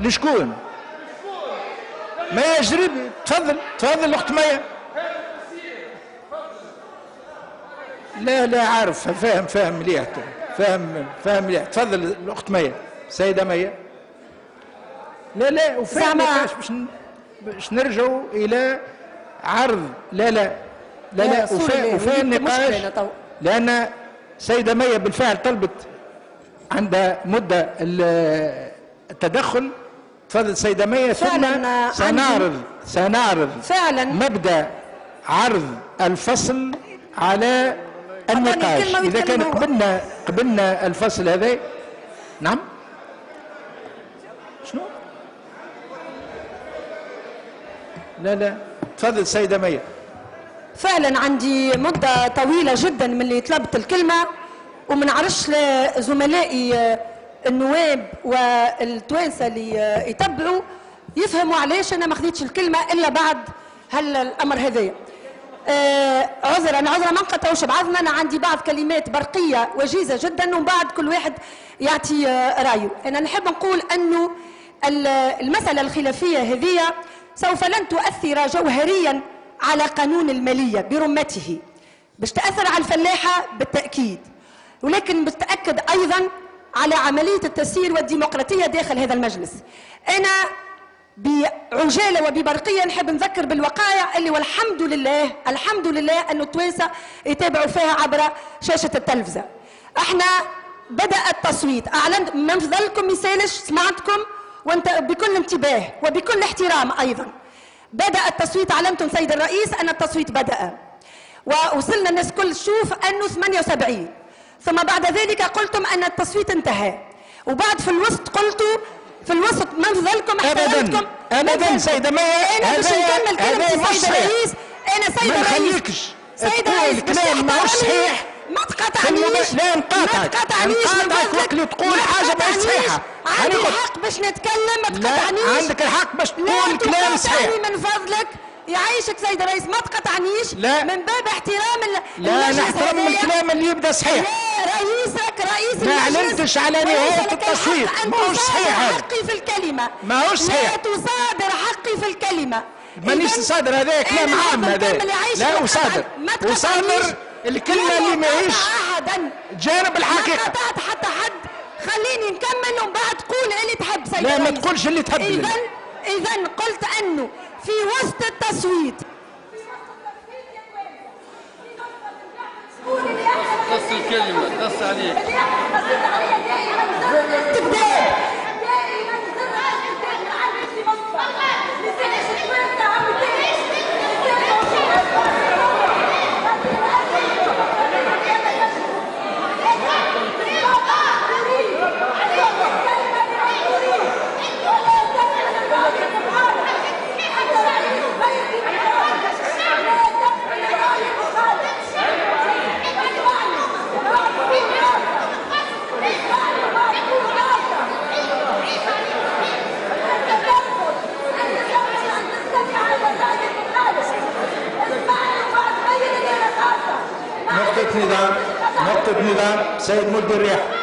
لشكون؟ ميا جريبي. تفضل تفضل الاخت ميا. لا عارف، فاهم مليح، فاهم مليح. تفضل الاخت ميا، سيده ميا. لا وفاهم باش نرجعوا الى عرض. لا وفاء النقاش، لان سيده ميا بالفعل طلبت عندها مده التدخل. تفضل سيده ميا، ثم سنعرض فعلا مبدا عرض الفصل على النقاش. اذا كان قبلنا الفصل هذا. نعم شنو؟ لا تفضل سيده ميا. فعلا عندي مدة طويلة جدا من اللي طلبت الكلمة، ومن عرش زملائي النواب والتوانسة اللي يتبعوا يفهموا علاش أنا ما خذيتش الكلمة إلا بعد هالأمر هذايا. عذرا ما نقطعوش بعضنا. أنا عندي بعض كلمات برقية وجيزة جدا، ومن بعد كل واحد يعطي رأيه. أنا نحب نقول أنه المسألة الخلافية هذه سوف لن تؤثر جوهريا على قانون المالية برمته، باش تأثر على الفلاحة بالتأكيد، ولكن بتأكد أيضا على عملية التسيير والديمقراطية داخل هذا المجلس. أنا بعجالة وببرقية نحب نذكر بالوقائع اللي والحمد لله أن التوانسة يتابعوا فيها عبر شاشة التلفزة. احنا بدأ التصويت، أعلنت من فضلكم يسالش، سمعتكم وانت بكل انتباه وبكل احترام أيضا. بدأ التصويت، علمتم سيد الرئيس أن التصويت بدأ، ووصلنا الناس كل تشوف أنه 78، ثم بعد ذلك قلتم أن التصويت انتهى، وبعد في الوسط قلتوا في الوسط من فضلكم احترمتكم. أبدا سيدة ميا، أنا باش نكمل كلمتي سيد الرئيس. أنا سيد الرئيس، سيد الرئيس الكلام ماهوش صحيح. ما تقاطعنيش، لا نقاطعك وقت اللي تقول حاجة ماهيش صحيحة. عندي الحق باش نتكلم، ما تقاطعنيش. لا عندك الحق باش تقول كلام صحيح. لا من فضلك يعيشك سيد الرئيس، ما تقاطعنيش من باب احترام لا نحترم الكلام اللي يبدا صحيح. لا رئيس ما علمتش على نهاية التصويت. ماهوش صحيح هذا. حقي في الكلمة ماهوش صحيح. لا تصادر حقي في الكلمة. مانيش صادر، هذا كلام عام هذا. لا وصادر الكلمة اللي ماهيش جانب الحقيقة. ما قطعت حتى حد، خليني نكمل ومن بعد قول اللي تحب سيد لا الرئيس. ما تقولش اللي تحب. إذا قلت أنه في وسط التصويت قص الكلمة، قص عليك. نقطة نظام سيد مولد الرياح.